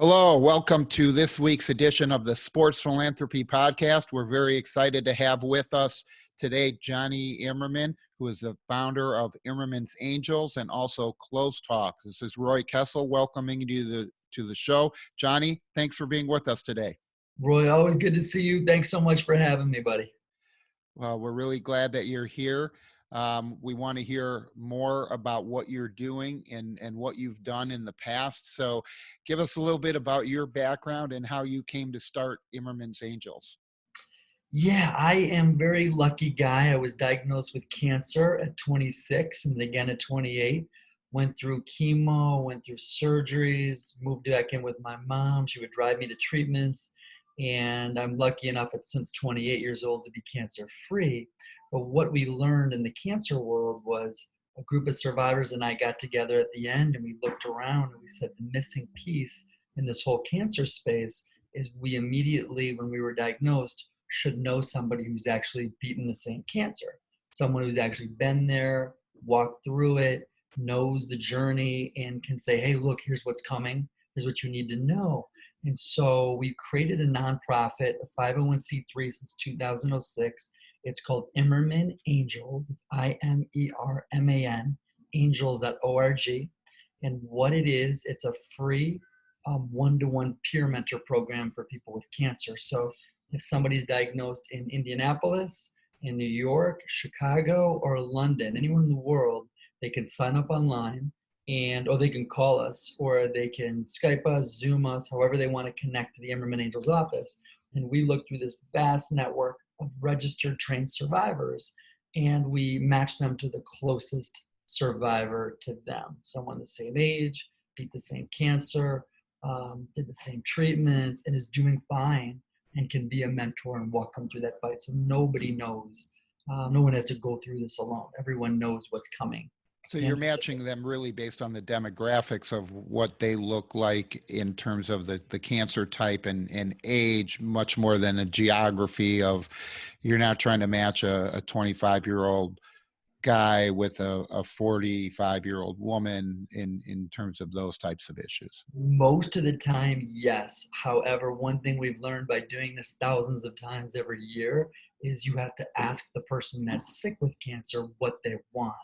Hello, welcome to this week's edition of the Sports Philanthropy Podcast. We're very excited to have with us today Jonny Imerman, who is the founder of Imerman Angels and also Cloz Talk. This is Roy Kessel welcoming you to the show. Jonny, thanks for being with us today. Roy, always good to see you. Thanks so much for having me, buddy. Well, we're really glad that you're here. We want to hear more about what you're doing and what you've done in the past. So give us a little bit about your background and how you came to start Imerman Angels. Yeah, I am a very lucky guy. I was diagnosed with cancer at 26 and again at 28. Went through chemo, went through surgeries, moved back in with my mom. She would drive me to treatments. And I'm lucky enough since 28 years old to be cancer free. But what we learned in the cancer world was a group of survivors and I got together at the end and we looked around and we said the missing piece in this whole cancer space is we immediately, when we were diagnosed, should know somebody who's actually beaten the same cancer. Someone who's actually been there, walked through it, knows the journey, and can say, hey, look, here's what's coming. Here's what you need to know. And so we created a nonprofit, a 501c3 since 2006. It's called Imerman Angels. It's Imerman, angels.org. And what it is, it's a free one-to-one peer mentor program for people with cancer. So if somebody's diagnosed in Indianapolis, in New York, Chicago, or London, anywhere in the world, they can sign up online or they can call us, or they can Skype us, Zoom us, however they want to connect to the Imerman Angels office. And we look through this vast network of registered trained survivors, and we match them to the closest survivor to them. Someone the same age, beat the same cancer, did the same treatments, and is doing fine and can be a mentor and walk them through that fight. So nobody knows. No one has to go through this alone. Everyone knows what's coming. So you're matching them really based on the demographics of what they look like in terms of the cancer type and age, much more than a geography of, you're not trying to match a 25-year-old guy with a 45-year-old woman in terms of those types of issues. Most of the time, yes. However, one thing we've learned by doing this thousands of times every year is you have to ask the person that's sick with cancer what they want.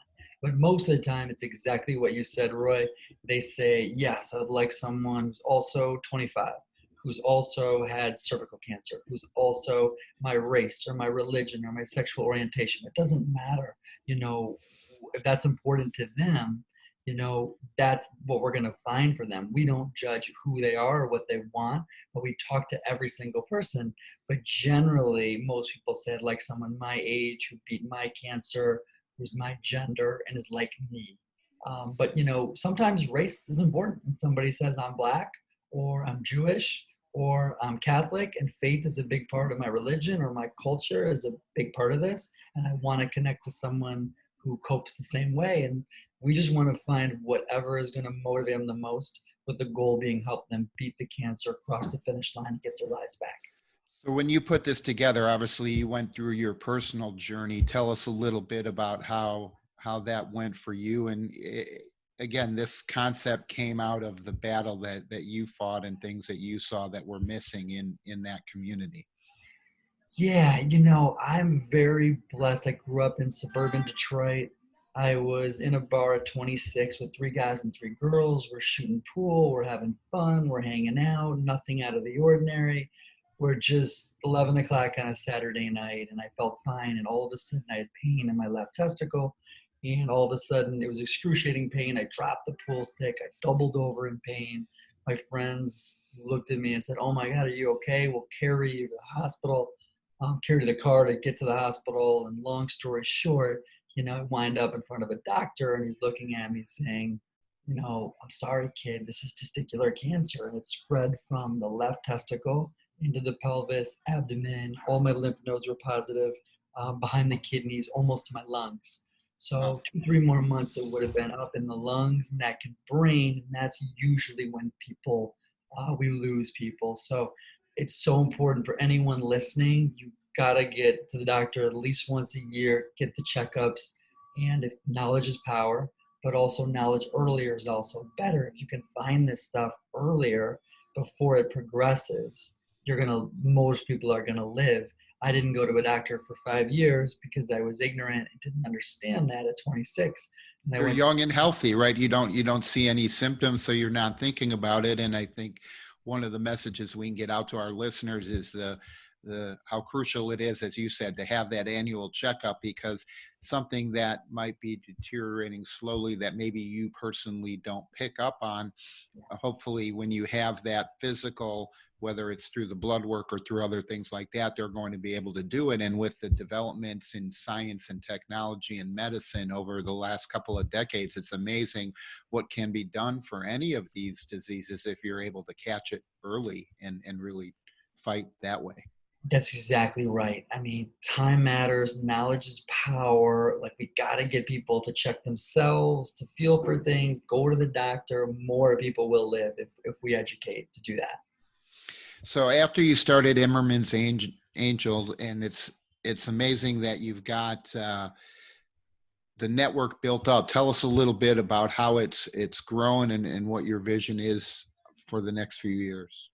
But most of the time, it's exactly what you said, Roy. They say, yes, I'd like someone who's also 25, who's also had cervical cancer, who's also my race or my religion or my sexual orientation. It doesn't matter, if that's important to them, that's what we're going to find for them. We don't judge who they are or what they want, but we talk to every single person. But generally, most people say, I'd like someone my age who beat my cancer, who's my gender, and is like me. But sometimes race is important. And somebody says I'm Black, or I'm Jewish, or I'm Catholic, and faith is a big part of my religion, or my culture is a big part of this. And I want to connect to someone who copes the same way. And we just want to find whatever is going to motivate them the most, with the goal being help them beat the cancer, cross the finish line, and get their lives back. So when you put this together, obviously you went through your personal journey. Tell us a little bit about how that went for you. And again, this concept came out of the battle that you fought and things that you saw that were missing in that community. Yeah, I'm very blessed. I grew up in suburban Detroit. I was in a bar at 26 with 3 guys and 3 girls. We're shooting pool. We're having fun. We're hanging out. Nothing out of the ordinary. We're just 11 o'clock on a Saturday night, and I felt fine. And all of a sudden, I had pain in my left testicle. And all of a sudden, it was excruciating pain. I dropped the pool stick. I doubled over in pain. My friends looked at me and said, oh, my God, are you okay? We'll carry you to the hospital. Carry the car to get to the hospital. And long story short, I wind up in front of a doctor, and he's looking at me saying, I'm sorry, kid, this is testicular cancer. And it spread from the left testicle into the pelvis, abdomen. All my lymph nodes were positive, behind the kidneys, almost to my lungs. So 2-3 more months, it would have been up in the lungs, neck, and brain. And that's usually when we lose people. So it's so important for anyone listening. You gotta get to the doctor at least once a year, get the checkups. And if knowledge is power, but also knowledge earlier is also better. If you can find this stuff earlier, before it progresses, most people are gonna live. I didn't go to a doctor for 5 years because I was ignorant and didn't understand that at 26. And I You're went young and healthy, right? You don't see any symptoms, so you're not thinking about it. And I think one of the messages we can get out to our listeners is the how crucial it is, as you said, to have that annual checkup, because something that might be deteriorating slowly that maybe you personally don't pick up on, hopefully when you have that physical, whether it's through the blood work or through other things like that, they're going to be able to do it. And with the developments in science and technology and medicine over the last couple of decades, it's amazing what can be done for any of these diseases if you're able to catch it early and really fight that way. That's exactly right. I mean, time matters, knowledge is power. Like, we got to get people to check themselves, to feel for things, go to the doctor. More people will live if we educate to do that. So after you started Imerman's Angel, and it's amazing that you've got the network built up. Tell us a little bit about how it's grown and what your vision is for the next few years.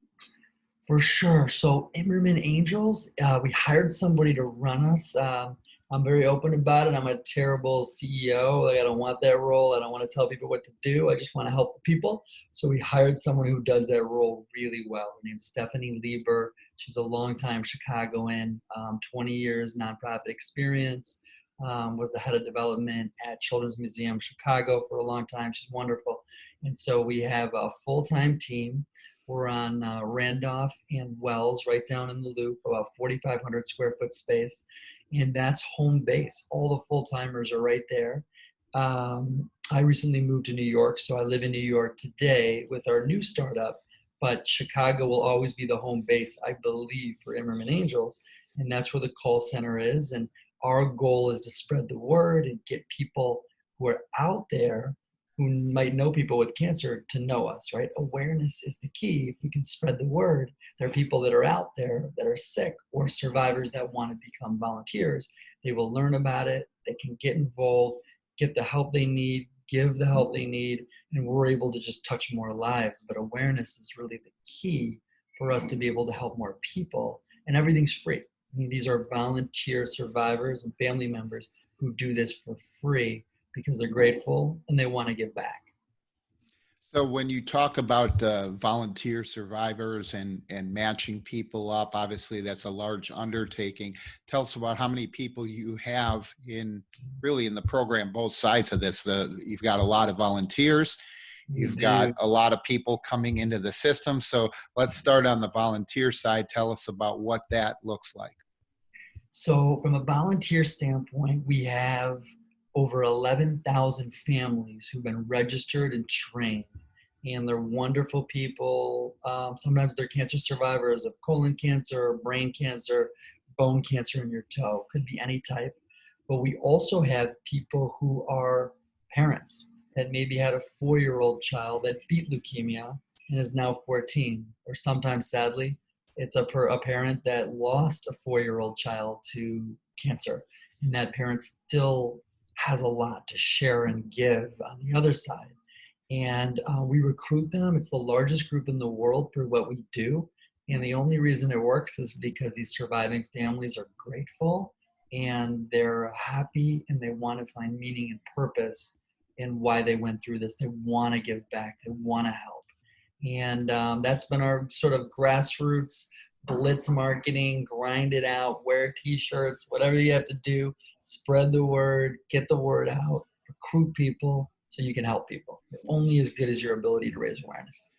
For sure. So Imerman Angels, we hired somebody to run us. I'm very open about it. I'm a terrible CEO. Like, I don't want that role. I don't want to tell people what to do. I just want to help the people. So we hired someone who does that role really well. Her name's Stephanie Lieber. She's a longtime Chicagoan, 20 years nonprofit experience. Was the head of development at Children's Museum Chicago for a long time. She's wonderful. And so we have a full-time team. We're on Randolph and Wells, right down in the Loop, about 4,500 square foot space. And that's home base. All the full-timers are right there. I recently moved to New York, so I live in New York today with our new startup, but Chicago will always be the home base, I believe, for Imerman Angels. And that's where the call center is. And our goal is to spread the word and get people who are out there who might know people with cancer to know us, right? Awareness is the key. If we can spread the word, there are people that are out there that are sick or survivors that want to become volunteers. They will learn about it. They can get involved, get the help they need, give the help they need, and we're able to just touch more lives. But awareness is really the key for us to be able to help more people. And everything's free. I mean, these are volunteer survivors and family members who do this for free because they're grateful and they want to give back. So when you talk about volunteer survivors and matching people up, obviously that's a large undertaking. Tell us about how many people you have in the program, both sides of this. You've got a lot of volunteers, you've got a lot of people coming into the system. So let's start on the volunteer side. Tell us about what that looks like. So from a volunteer standpoint, we have over 11,000 families who've been registered and trained. And they're wonderful people. Sometimes they're cancer survivors of colon cancer, brain cancer, bone cancer in your toe. Could be any type. But we also have people who are parents that maybe had a 4-year-old child that beat leukemia and is now 14. Or sometimes, sadly, it's a parent that lost a 4-year-old child to cancer. And that parent still has a lot to share and give on the other side. And we recruit them. It's the largest group in the world for what we do. And the only reason it works is because these surviving families are grateful and they're happy and they want to find meaning and purpose in why they went through this. They want to give back. They want to help. And that's been our sort of grassroots blitz marketing, grind it out, wear t-shirts, whatever you have to do, spread the word, get the word out, recruit people so you can help people. You're only as good as your ability to raise awareness.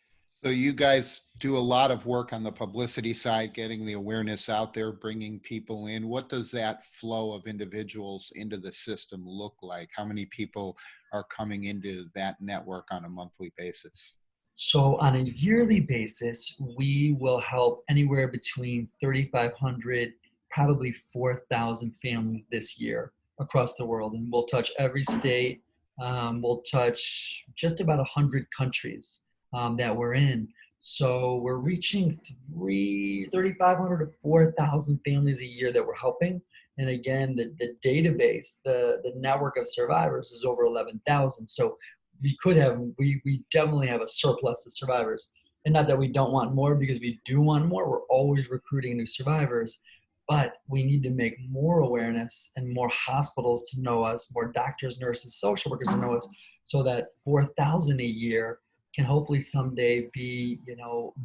So you guys do a lot of work on the publicity side, getting the awareness out there, bringing people in. What does that flow of individuals into the system look like? How many people are coming into that network on a monthly basis? So on a yearly basis, we will help anywhere between 3,500, probably 4,000 families this year across the world. And we'll touch every state. We'll touch just about 100 countries that we're in. So we're reaching 3,500 to 4,000 families a year that we're helping. And again, the database, the network of survivors is over 11,000. So we definitely have a surplus of survivors. And not that we don't want more, because we do want more. We're always recruiting new survivors, but we need to make more awareness and more hospitals to know us, more doctors, nurses, social workers to know us, so that 4,000 a year can hopefully someday be,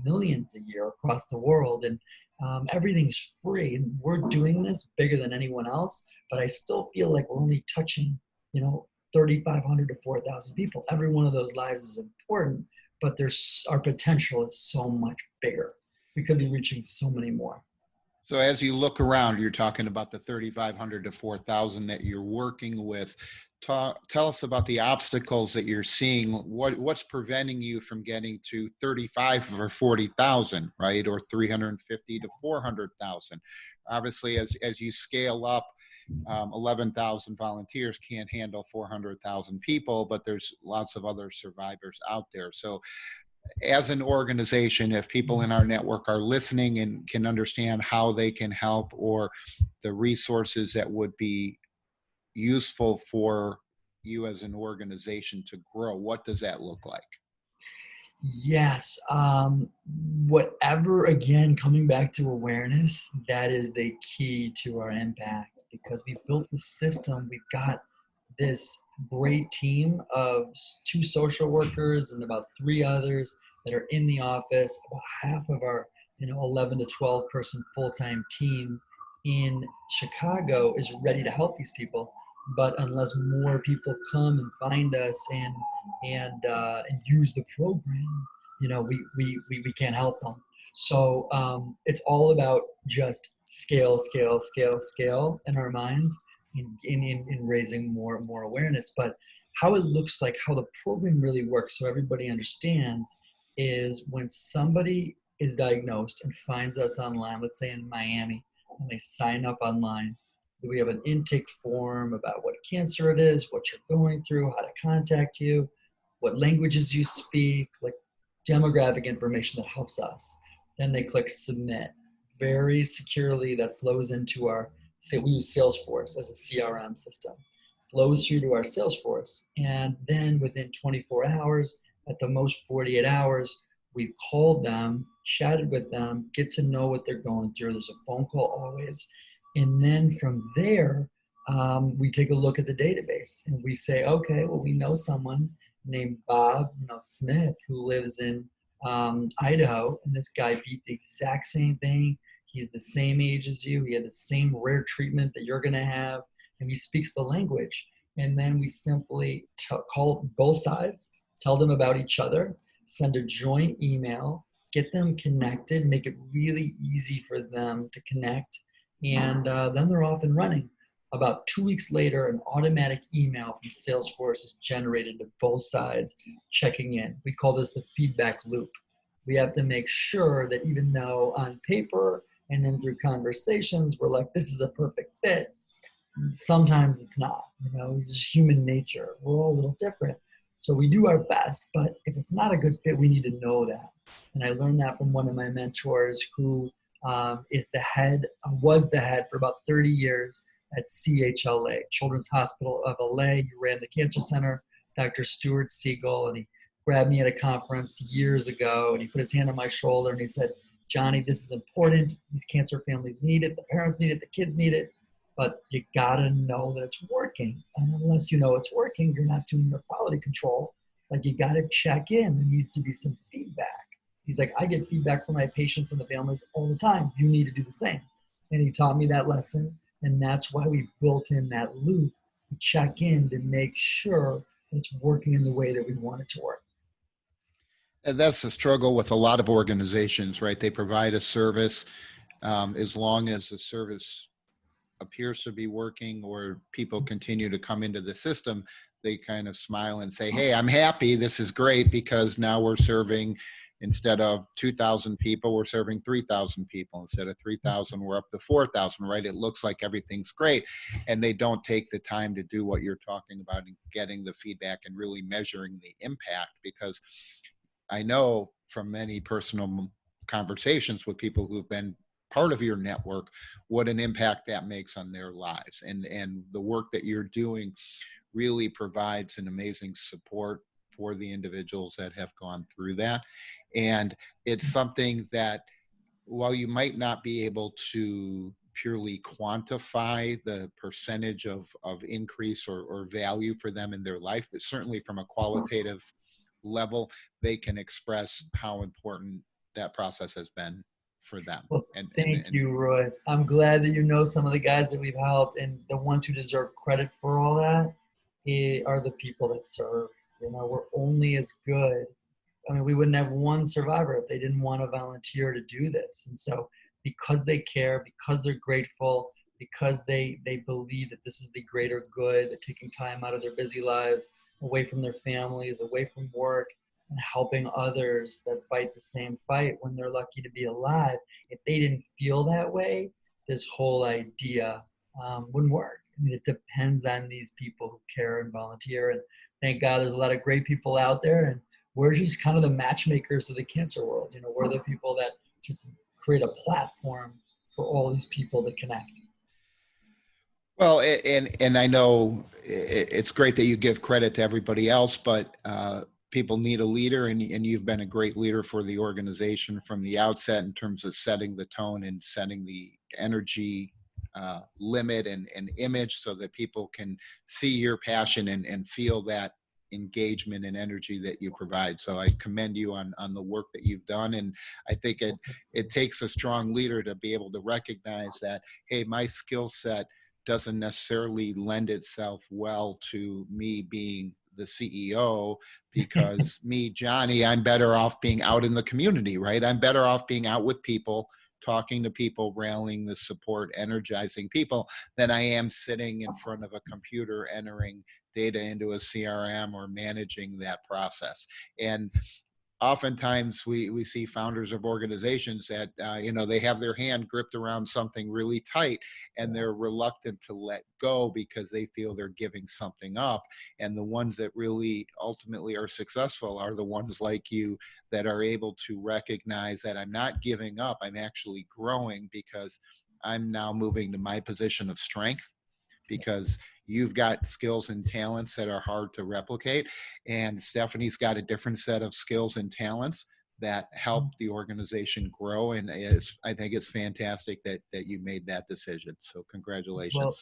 millions a year across the world. And everything's free. And we're doing this bigger than anyone else, but I still feel like we're only touching, 3,500 to 4,000 people. Every one of those lives is important, but our potential is so much bigger. We could be reaching so many more. So as you look around, you're talking about the 3,500 to 4,000 that you're working with. Tell us about the obstacles that you're seeing. What's preventing you from getting to 35 or 40,000, right? Or 350 to 400,000. Obviously, as you scale up, 11,000 volunteers can't handle 400,000 people, but there's lots of other survivors out there. So as an organization, if people in our network are listening and can understand how they can help, or the resources that would be useful for you as an organization to grow, what does that look like? Yes. Whatever, again, coming back to awareness, that is the key to our impact, because we built the system. We've got this great team of 2 social workers and about 3 others that are in the office. About half of our 11 to 12 person full-time team in Chicago is ready to help these people. But unless more people come and find us and use the program, we can't help them. So it's all about just scale in our minds, in raising more awareness. But how it looks like, how the program really works, so everybody understands, is when somebody is diagnosed and finds us online, let's say in Miami, and they sign up online, we have an intake form about what cancer it is, what you're going through, how to contact you, what languages you speak, like demographic information that helps us. Then they click submit. Very securely, that flows into we use Salesforce as a CRM system, flows through to our Salesforce. And then within 24 hours, at the most 48 hours, we've called them, chatted with them, get to know what they're going through. There's a phone call always. And then from there, we take a look at the database and we say, okay, well, we know someone named Bob, Smith, who lives in Idaho, and this guy beat the exact same thing. He's the same age as you. He had the same rare treatment that you're going to have, and he speaks the language. And then we simply call both sides, tell them about each other, send a joint email, get them connected, make it really easy for them to connect, and then they're off and running. About 2 weeks later, an automatic email from Salesforce is generated to both sides checking in. We call this the feedback loop. We have to make sure that even though on paper and then through conversations, we're like, this is a perfect fit, sometimes it's not. It's just human nature. We're all a little different. So we do our best, but if it's not a good fit, we need to know that. And I learned that from one of my mentors who was the head for about 30 years at CHLA, Children's Hospital of LA. He ran the cancer center, Dr. Stuart Siegel, and he grabbed me at a conference years ago, and he put his hand on my shoulder and he said, Johnny, this is important. These cancer families need it. The parents need it. The kids need it. But you gotta know that it's working. And unless you know it's working, you're not doing your quality control. Like, you gotta check in. There needs to be some feedback. He's like, I get feedback from my patients and the families all the time. You need to do the same. And he taught me that lesson. And that's why we built in that loop to check in to make sure it's working in the way that we want it to work. And that's the struggle with a lot of organizations, right? They provide a service. As long as the service appears to be working or people continue to come into the system, they kind of smile and say, hey, I'm happy. This is great, because now we're serving, instead of 2,000 people, we're serving 3,000 people. Instead of 3,000, we're up to 4,000, right? It looks like everything's great. And they don't take the time to do what you're talking about and getting the feedback and really measuring the impact. Because I know from many personal conversations with people who've been part of your network, what an impact that makes on their lives. And the work that you're doing really provides an amazing support for the individuals that have gone through that. And it's something that, while you might not be able to purely quantify the percentage of increase or value for them in their life, that certainly from a qualitative level, they can express how important that process has been for them. Well, thank you, Roy. I'm glad that you know some of the guys that we've helped, and the ones who deserve credit for all that are the people that serve. You know, we're only as good. I mean, we wouldn't have one survivor if they didn't want to volunteer to do this. And so because they care, because they're grateful, because they believe that this is the greater good, they're taking time out of their busy lives, away from their families, away from work, and helping others that fight the same fight when they're lucky to be alive. If they didn't feel that way, this whole idea wouldn't work. I mean, it depends on these people who care and volunteer. And thank God there's a lot of great people out there. And we're just kind of the matchmakers of the cancer world. You know, we're the people that just create a platform for all these people to connect. Well, and I know it's great that you give credit to everybody else, but people need a leader, and you've been a great leader for the organization from the outset in terms of setting the tone and setting the energy limit and image so that people can see your passion and feel that engagement and energy that you provide. So I commend you on the work that you've done. And I think it takes a strong leader to be able to recognize that, hey, my skill set doesn't necessarily lend itself well to me being the CEO, because me, Johnny, I'm better off being out in the community, right? I'm better off being out with people, talking to people, rallying the support, energizing people, than I am sitting in front of a computer entering data into a CRM or managing that process. And oftentimes we see founders of organizations that, they have their hand gripped around something really tight and they're reluctant to let go because they feel they're giving something up. And the ones that really ultimately are successful are the ones like you that are able to recognize that I'm not giving up, I'm actually growing, because I'm now moving to my position of strength, because you've got skills and talents that are hard to replicate. And Stephanie's got a different set of skills and talents that help the organization grow. And I think it's fantastic that you made that decision. So congratulations. Well,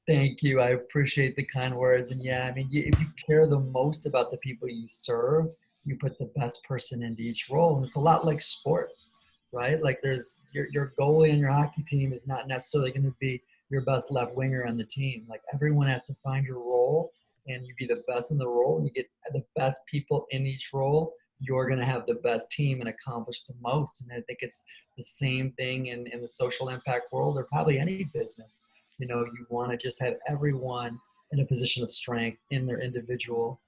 thank you. I appreciate the kind words. And yeah, I mean, if you care the most about the people you serve, you put the best person into each role. And it's a lot like sports, right? Like there's your goalie on your hockey team is not necessarily going to be your best left winger on the team. Like everyone has to find your role, and you be the best in the role, and you get the best people in each role, you're going to have the best team and accomplish the most. And I think it's the same thing in the social impact world, or probably any business. You know, you want to just have everyone in a position of strength in their individual,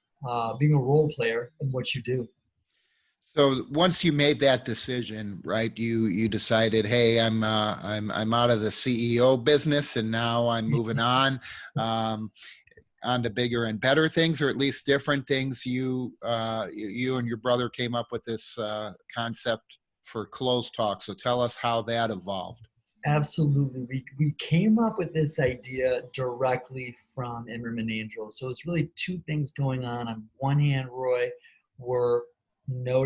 being a role player in what you do. So once you made that decision, right, you decided, hey, I'm out of the CEO business, and now I'm moving on to bigger and better things, or at least different things. You and your brother came up with this concept for Cloz Talk. So tell us how that evolved. Absolutely. We came up with this idea directly from Imerman Angels. So it's really two things going on. On one hand, Roy,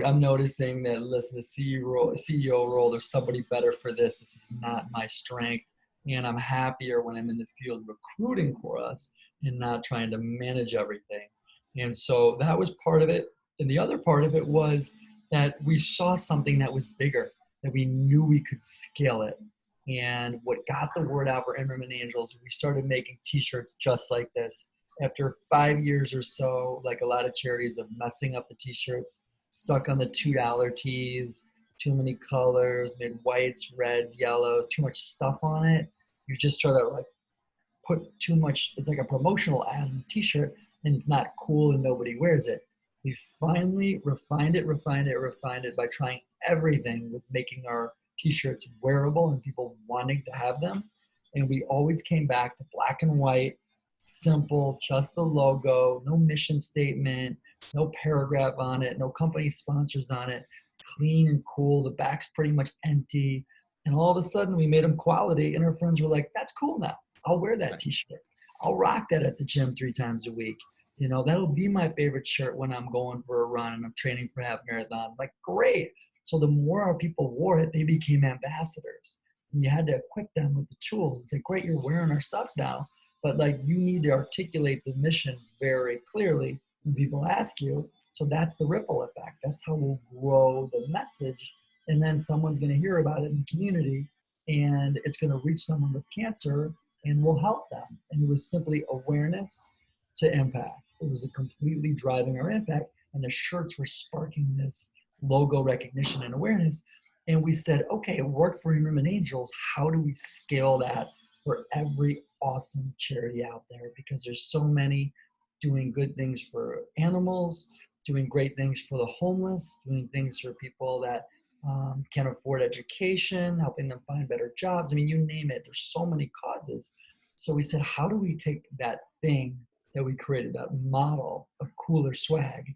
I'm noticing that, listen, the CEO role, there's somebody better for this. This is not my strength. And I'm happier when I'm in the field recruiting for us and not trying to manage everything. And so that was part of it. And the other part of it was that we saw something that was bigger, that we knew we could scale it. And what got the word out for Imerman Angels, we started making t-shirts just like this. After 5 years or so, like a lot of charities, of messing up the t-shirts, stuck on the $2 tees, too many colors, made whites, reds, yellows, too much stuff on it. You just try to like put too much, it's like a promotional ad on a t-shirt, and it's not cool and nobody wears it. We finally refined it by trying everything with making our t-shirts wearable and people wanting to have them. And we always came back to black and white, simple, just the logo, no mission statement, no paragraph on it, no company sponsors on it, clean and cool. The back's pretty much empty. And all of a sudden we made them quality, and our friends were like, that's cool now. I'll wear that t-shirt. I'll rock that at the gym 3 times a week. That'll be my favorite shirt when I'm going for a run and I'm training for half marathons. I'm like, great. So the more our people wore it, they became ambassadors. And you had to equip them with the tools. Say, great, you're wearing our stuff now, but like you need to articulate the mission very clearly when people ask you. So that's the ripple effect. That's how we'll grow the message. And then someone's going to hear about it in the community and it's going to reach someone with cancer and we'll help them. And it was simply awareness to impact. It was a completely driving our impact. And the shirts were sparking this logo recognition and awareness. And we said, okay, it worked for Imerman Angels. How do we scale that for every awesome charity out there? Because there's so many doing good things for animals, doing great things for the homeless, doing things for people that can't afford education, helping them find better jobs. I mean, you name it. There's so many causes. So we said, how do we take that thing that we created, that model of cooler swag,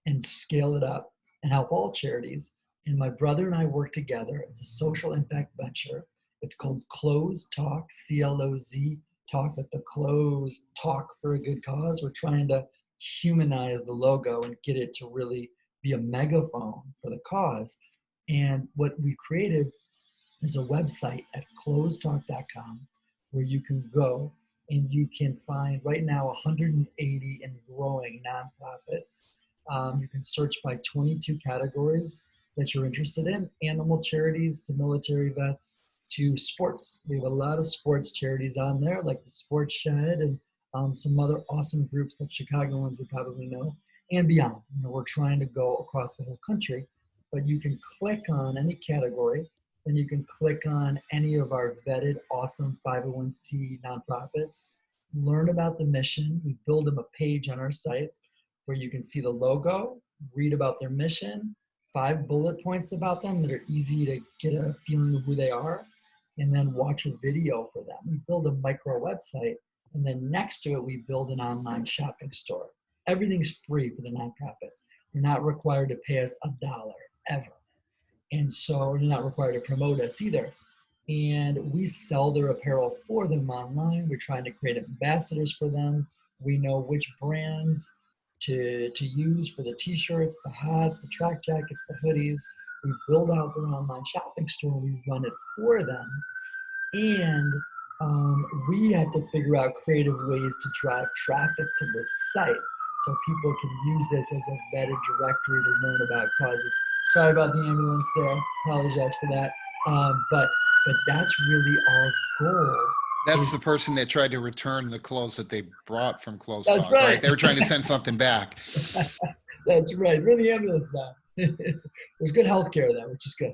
and scale it up and help all charities? And my brother and I work together. It's a social impact venture. It's called Cloz Talk, CLOZ Talk, but the Cloz Talk for a good cause. We're trying to humanize the logo and get it to really be a megaphone for the cause. And what we created is a website at cloztalk.com where you can go and you can find right now 180 and growing nonprofits. You can search by 22 categories that you're interested in, animal charities to military vets to sports. We have a lot of sports charities on there, like the Sports Shed and some other awesome groups that Chicagoans would probably know, and beyond. We're trying to go across the whole country, but you can click on any category, and you can click on any of our vetted, awesome 501c nonprofits, learn about the mission. We build them a page on our site where you can see the logo, read about their mission, 5 bullet points about them that are easy to get a feeling of who they are, and then watch a video for them. We build a micro website, and then next to it, we build an online shopping store. Everything's free for the nonprofits. You're not required to pay us $1 ever. And so you're not required to promote us either. And we sell their apparel for them online. We're trying to create ambassadors for them. We know which brands to use for the t-shirts, the hats, the track jackets, the hoodies. We build out their online shopping store. We run it for them. And we have to figure out creative ways to drive traffic to the site so people can use this as a vetted directory to learn about causes. Sorry about the ambulance there. Apologize for that. But that's really our goal. That's the person that tried to return the clothes that they brought from Cloz That's Talk, right. They were trying to send something back. That's right. We're the ambulance now. There's good health care there, which is good.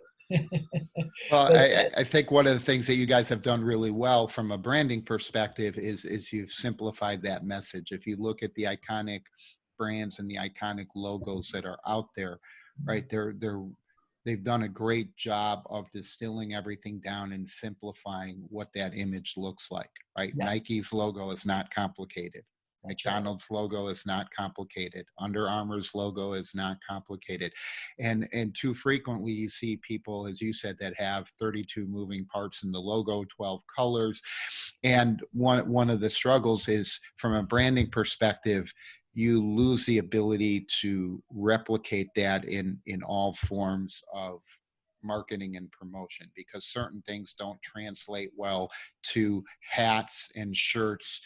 Well, I think one of the things that you guys have done really well from a branding perspective is you've simplified that message. If you look at the iconic brands and the iconic logos that are out there, right, they've done a great job of distilling everything down and simplifying what that image looks like, right? Yes. Nike's logo is not complicated. That's McDonald's right. Logo is not complicated. Under Armour's logo is not complicated. And too frequently you see people, as you said, that have 32 moving parts in the logo, 12 colors. And one of the struggles is, from a branding perspective, you lose the ability to replicate that in all forms of marketing and promotion, because certain things don't translate well to hats and shirts,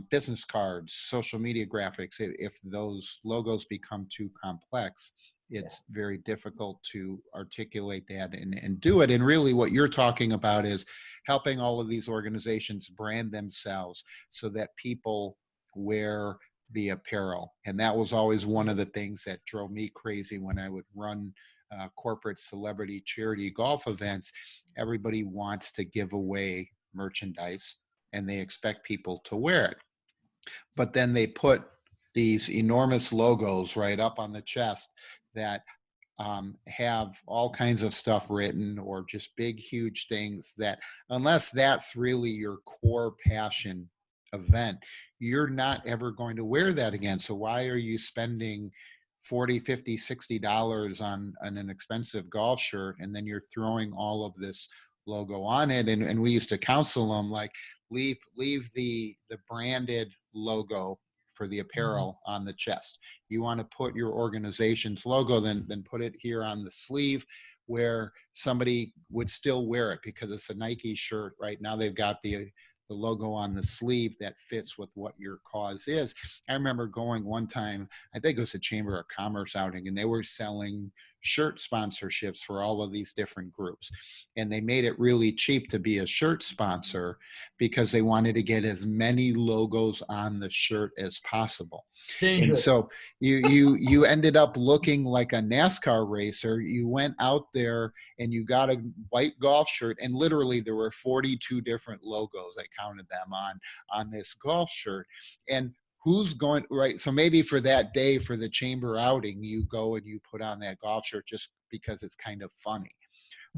business cards, social media graphics. If those logos become too complex, it's very difficult to articulate that and do it. And really what you're talking about is helping all of these organizations brand themselves so that people wear the apparel. And that was always one of the things that drove me crazy when I would run corporate celebrity charity golf events. Everybody wants to give away merchandise and they expect people to wear it. But then they put these enormous logos right up on the chest that have all kinds of stuff written, or just big, huge things that, unless that's really your core passion event, you're not ever going to wear that again. So why are you spending $40, $50, $60 on an expensive golf shirt, and then you're throwing all of this logo on it? And we used to counsel them, like, leave the branded logo for the apparel on the chest. You want to put your organization's logo, then put it here on the sleeve where somebody would still wear it because it's a Nike shirt. Right now they've got the logo on the sleeve that fits with what your cause is. I remember going one time, I think it was a Chamber of Commerce outing, and they were selling shirt sponsorships for all of these different groups. And they made it really cheap to be a shirt sponsor because they wanted to get as many logos on the shirt as possible. Dangerous. And so you ended up looking like a NASCAR racer. You went out there and you got a white golf shirt, and literally there were 42 different logos. I counted them on this golf shirt. And who's going, right? So maybe for that day, for the chamber outing, you go and you put on that golf shirt just because it's kind of funny,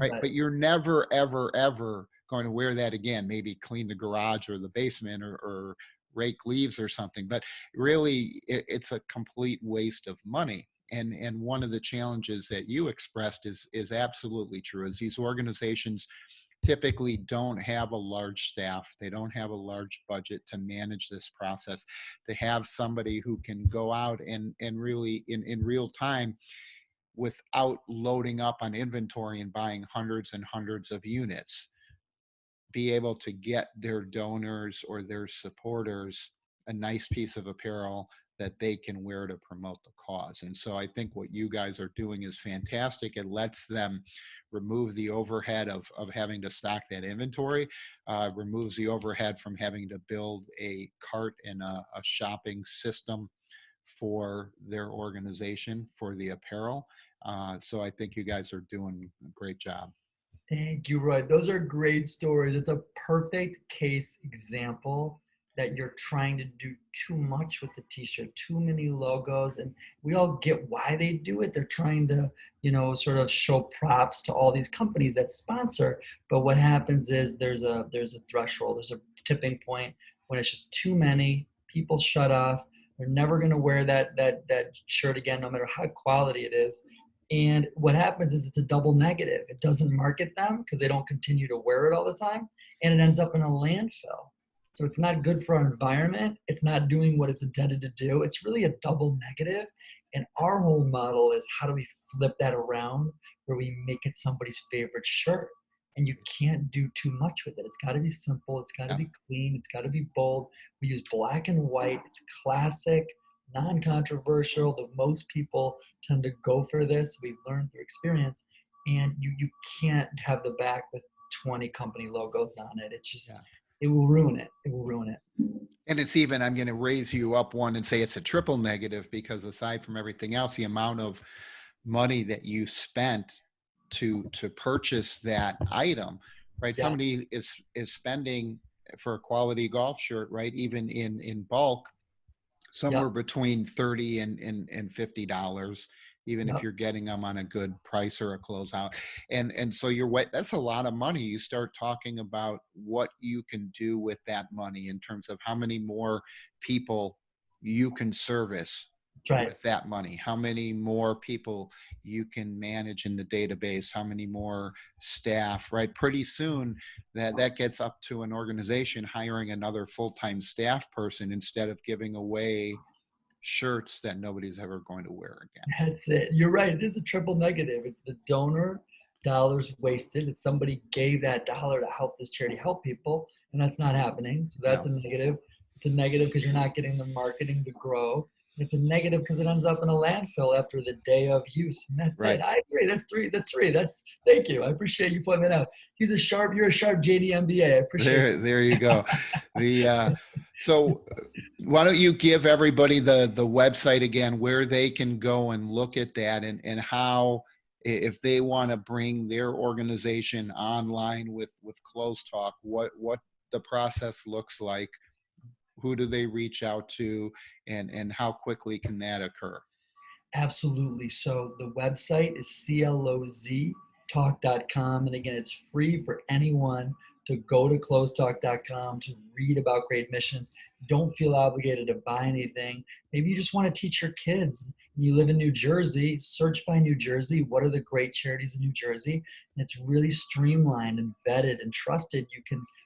right? But you're never, ever, ever going to wear that again. Maybe clean the garage or the basement or rake leaves or something. But really, it's a complete waste of money. And one of the challenges that you expressed is absolutely true. Is these organizations typically don't have a large staff. They don't have a large budget to manage this process, to have somebody who can go out and really in real time, without loading up on inventory and buying hundreds and hundreds of units, be able to get their donors or their supporters a nice piece of apparel that they can wear to promote the cause. And so I think what you guys are doing is fantastic. It lets them remove the overhead of having to stock that inventory, removes the overhead from having to build a cart and a shopping system for their organization for the apparel. So I think you guys are doing a great job. Thank you, Roy. Those are great stories. It's a perfect case example that you're trying to do too much with the t-shirt, too many logos, and we all get why they do it. They're trying to, sort of show props to all these companies that sponsor. But what happens is there's a threshold, there's a tipping point when it's just too many. People shut off. They're never going to wear that shirt again, no matter how quality it is. And what happens is it's a double negative. It doesn't market them because they don't continue to wear it all the time, and it ends up in a landfill. So it's not good for our environment. It's not doing what it's intended to do. It's really a double negative. And our whole model is, how do we flip that around where we make it somebody's favorite shirt? And you can't do too much with it. It's got to be simple. It's got to be clean. It's got to be bold. We use black and white. It's classic, non-controversial. The most people tend to go for this. We've learned through experience. And you can't have the back with 20 company logos on it. It's just... It will ruin it. It will ruin it. And it's even, I'm going to raise you up one and say it's a triple negative, because aside from everything else, the amount of money that you spent to purchase that item, right? Yeah. Somebody is spending for a quality golf shirt, right? Even in bulk, somewhere between $30 and $50. Even if you're getting them on a good price or a closeout. And so that's a lot of money. You start talking about what you can do with that money in terms of how many more people you can service with that money, how many more people you can manage in the database, how many more staff, right? Pretty soon that gets up to an organization hiring another full-time staff person instead of giving away shirts that nobody's ever going to wear again. That's it. You're right. It is a triple negative. It's the donor dollars wasted. It's somebody gave that dollar to help this charity help people, and that's not happening. So that's a negative. It's a negative because you're not getting the marketing to grow. It's a negative because it ends up in a landfill after the day of use. And that's it. I agree. That's three. Thank you. I appreciate you pointing that out. You're a sharp JD MBA. I appreciate it. There you go. So why don't you give everybody the website again, where they can go and look at that, and how, if they want to bring their organization online with ClozTalk, what the process looks like, who do they reach out to, and how quickly can that occur? Absolutely. So the website is ClozTalk.com. And again, it's free for anyone to go to ClozTalk.com to read about great missions. Don't feel obligated to buy anything. Maybe you just want to teach your kids. You live in New Jersey, search by New Jersey. What are the great charities in New Jersey? And it's really streamlined and vetted and trusted.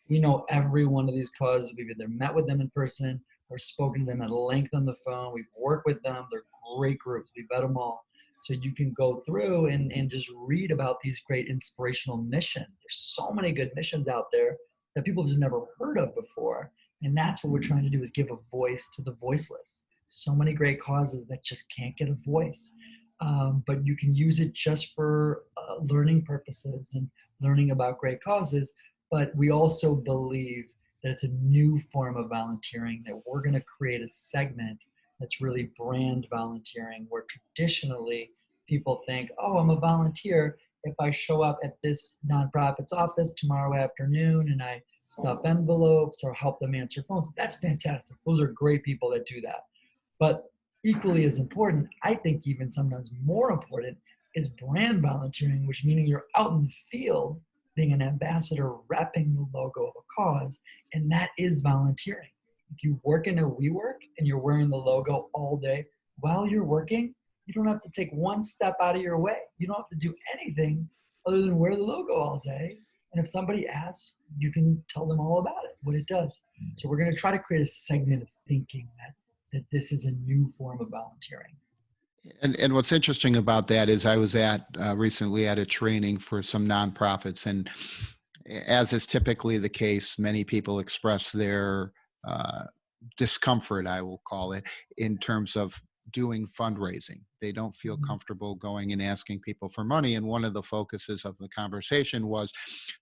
We know every one of these causes. We've either met with them in person or spoken to them at length on the phone. We've worked with them. They're great groups. We vet them all. So you can go through and just read about these great inspirational missions. There's so many good missions out there that people have just never heard of before. And that's what we're trying to do, is give a voice to the voiceless. So many great causes that just can't get a voice. But you can use it just for learning purposes and learning about great causes. But we also believe that it's a new form of volunteering, that we're going to create a segment that's really brand volunteering, where traditionally people think, oh, I'm a volunteer if I show up at this nonprofit's office tomorrow afternoon and I stuff envelopes or help them answer phones. That's fantastic. Those are great people that do that. But equally as important, I think even sometimes more important, is brand volunteering, which meaning you're out in the field being an ambassador, repping the logo of a cause, and that is volunteering. If you work in a WeWork and you're wearing the logo all day, while you're working, you don't have to take one step out of your way. You don't have to do anything other than wear the logo all day. And if somebody asks, you can tell them all about it, what it does. So we're going to try to create a segment of thinking that this is a new form of volunteering. And what's interesting about that is I was recently at a training for some nonprofits, and as is typically the case, many people express their discomfort, I will call it, in terms of doing fundraising. They don't feel comfortable going and asking people for money. And one of the focuses of the conversation was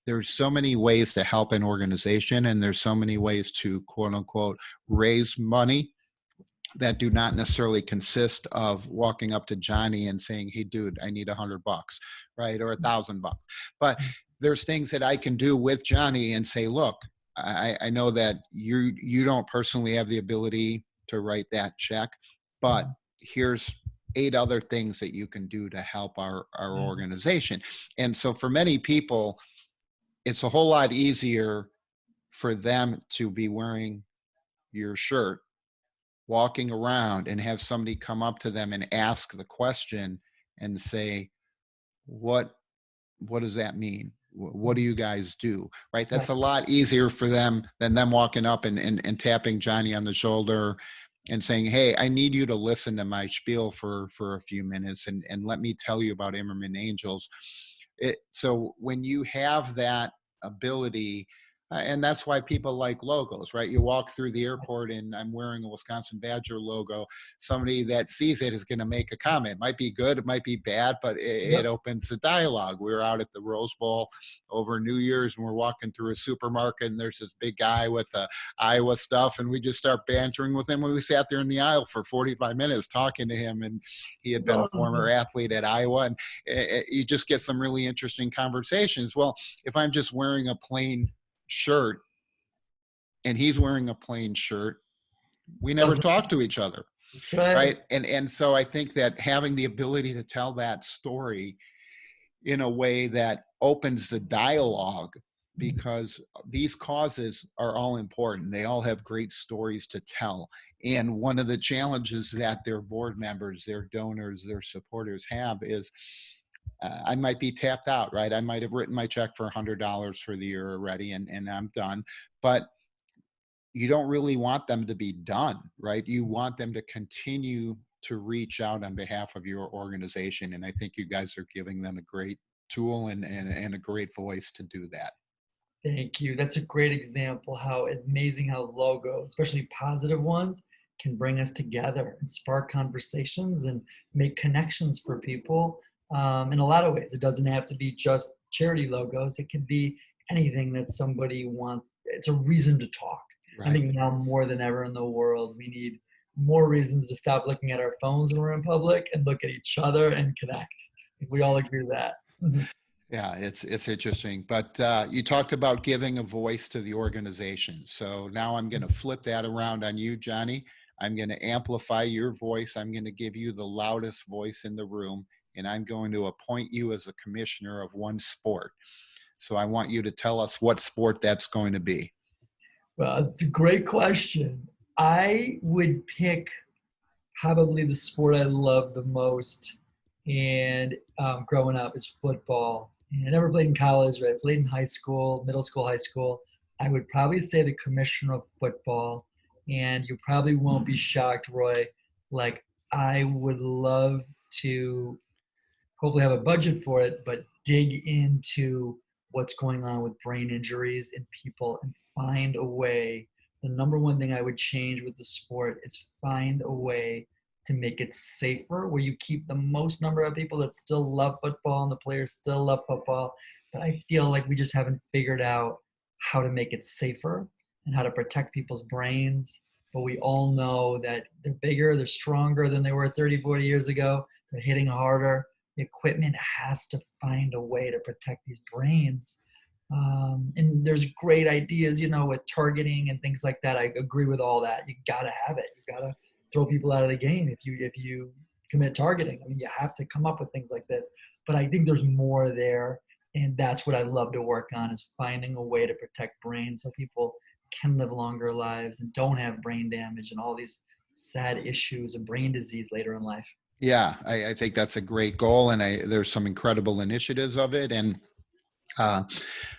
there's so many ways to help an organization, and there's so many ways to, quote unquote, raise money that do not necessarily consist of walking up to Johnny and saying, hey, dude, I need $100, right? Or $1,000. But there's things that I can do with Johnny and say, look, I know that you don't personally have the ability to write that check, but here's 8 other things that you can do to help our organization. And so for many people, it's a whole lot easier for them to be wearing your shirt, walking around, and have somebody come up to them and ask the question and say, what does that mean? What do you guys do? Right? That's a lot easier for them than them walking up and tapping Johnny on the shoulder and saying, hey, I need you to listen to my spiel for a few minutes and let me tell you about Imerman Angels. So when you have that ability, and that's why people like logos, right? You walk through the airport and I'm wearing a Wisconsin Badger logo. Somebody that sees it is going to make a comment. It might be good, it might be bad, but it opens the dialogue. We were out at the Rose Bowl over New Year's and we're walking through a supermarket and there's this big guy with Iowa stuff and we just start bantering with him. We sat there in the aisle for 45 minutes talking to him, and he had been a former athlete at Iowa, and you just get some really interesting conversations. Well, if I'm just wearing a plain shirt and he's wearing a plain shirt, we never talk to each other. That's right. And so I think that having the ability to tell that story in a way that opens the dialogue, because these causes are all important. They all have great stories to tell. And one of the challenges that their board members, their donors, their supporters have is I might be tapped out, right? I might have written my check for $100 for the year already and I'm done. But you don't really want them to be done, right? You want them to continue to reach out on behalf of your organization. And I think you guys are giving them a great tool and a great voice to do that. Thank you. That's a great example. How amazing how logos, especially positive ones, can bring us together and spark conversations and make connections for people. In a lot of ways, it doesn't have to be just charity logos. It can be anything that somebody wants. It's a reason to talk. Right. I think now more than ever in the world, we need more reasons to stop looking at our phones when we're in public and look at each other and connect. We all agree with that. Yeah, it's interesting. But you talked about giving a voice to the organization. So now I'm going to flip that around on you, Johnny. I'm going to amplify your voice. I'm going to give you the loudest voice in the room, and I'm going to appoint you as a commissioner of one sport. So I want you to tell us what sport that's going to be. Well, it's a great question. I would pick probably the sport I love the most and growing up is football. And I never played in college, but I played in high school, middle school, high school. I would probably say the commissioner of football. And you probably won't be shocked, Roy. Like, I would love to hopefully have a budget for it, but dig into what's going on with brain injuries in people and find a way. The number one thing I would change with the sport is find a way to make it safer, where you keep the most number of people that still love football and the players still love football. But I feel like we just haven't figured out how to make it safer and how to protect people's brains. But we all know that they're bigger, they're stronger than they were 30, 40 years ago. They're hitting harder. The equipment has to find a way to protect these brains. And there's great ideas, with targeting and things like that. I agree with all that. You got to have it. You got to throw people out of the game if you commit targeting. I mean, you have to come up with things like this. But I think there's more there, and that's what I love to work on, is finding a way to protect brains so people can live longer lives and don't have brain damage and all these sad issues and brain disease later in life. Yeah, I think that's a great goal, and there's some incredible initiatives of it, and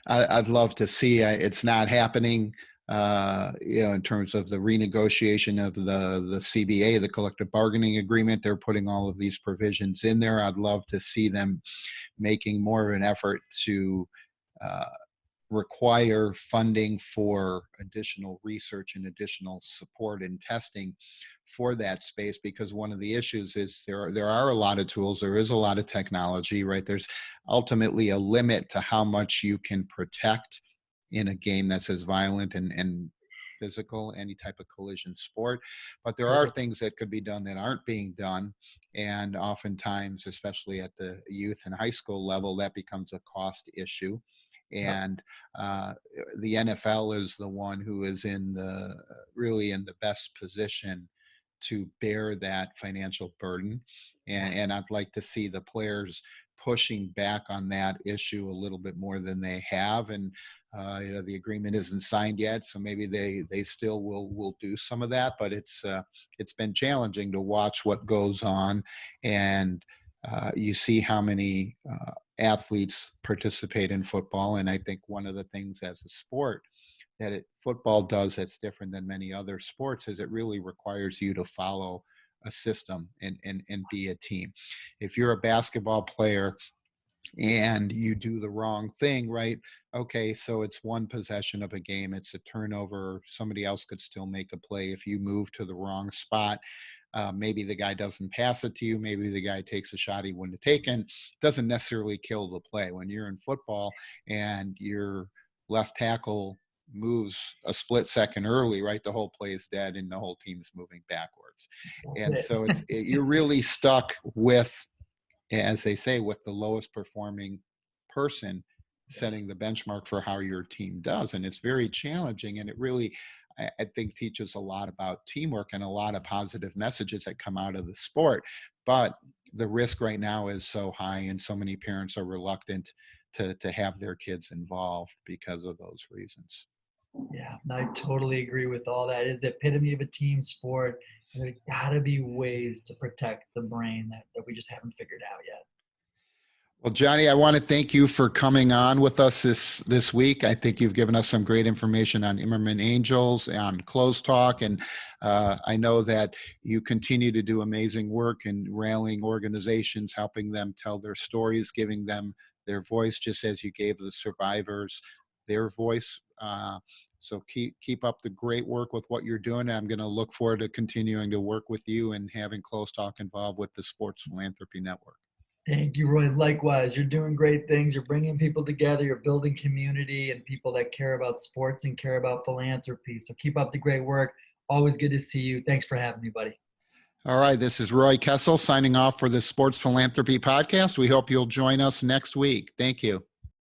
I'd love to see it's not happening. In terms of the renegotiation of the CBA, the collective bargaining agreement, they're putting all of these provisions in there. I'd love to see them making more of an effort to require funding for additional research and additional support and testing for that space, because one of the issues is there are a lot of tools, there is a lot of technology, right? There's ultimately a limit to how much you can protect in a game that's as violent and physical, any type of collision sport. But there are things that could be done that aren't being done. And oftentimes, especially at the youth and high school level, that becomes a cost issue. And the NFL is the one who is really in the best position to bear that financial burden. And I'd like to see the players pushing back on that issue a little bit more than they have. And the agreement isn't signed yet, so maybe they still will do some of that. But it's been challenging to watch what goes on, and you see how many athletes participate in football. And I think one of the things as a sport that football does that's different than many other sports is it really requires you to follow a system and be a team. If you're a basketball player and you do the wrong thing, right? Okay, so it's one possession of a game, it's a turnover, somebody else could still make a play. If you move to the wrong spot, maybe the guy doesn't pass it to you, maybe the guy takes a shot he wouldn't have taken, doesn't necessarily kill the play. When you're in football and your left tackle moves a split second early, right, the whole play is dead and the whole team is moving backwards. And so you're really stuck with, as they say, with the lowest performing person setting the benchmark for how your team does. And it's very challenging, and it really, I think, teaches a lot about teamwork and a lot of positive messages that come out of the sport. But the risk right now is so high, and so many parents are reluctant to have their kids involved because of those reasons. Yeah, I totally agree with all that. It's the epitome of a team sport. And there's got to be ways to protect the brain that we just haven't figured out yet. Well, Jonny, I want to thank you for coming on with us this week. I think you've given us some great information on Imerman Angels, on Cloz Talk, and I know that you continue to do amazing work in rallying organizations, helping them tell their stories, giving them their voice, just as you gave the survivors their voice. So keep up the great work with what you're doing. I'm going to look forward to continuing to work with you and having Cloz Talk involved with the Sports Philanthropy Network. Thank you, Roy. Likewise, you're doing great things. You're bringing people together. You're building community and people that care about sports and care about philanthropy. So keep up the great work. Always good to see you. Thanks for having me, buddy. All right. This is Roy Kessel signing off for the Sports Philanthropy Podcast. We hope you'll join us next week. Thank you.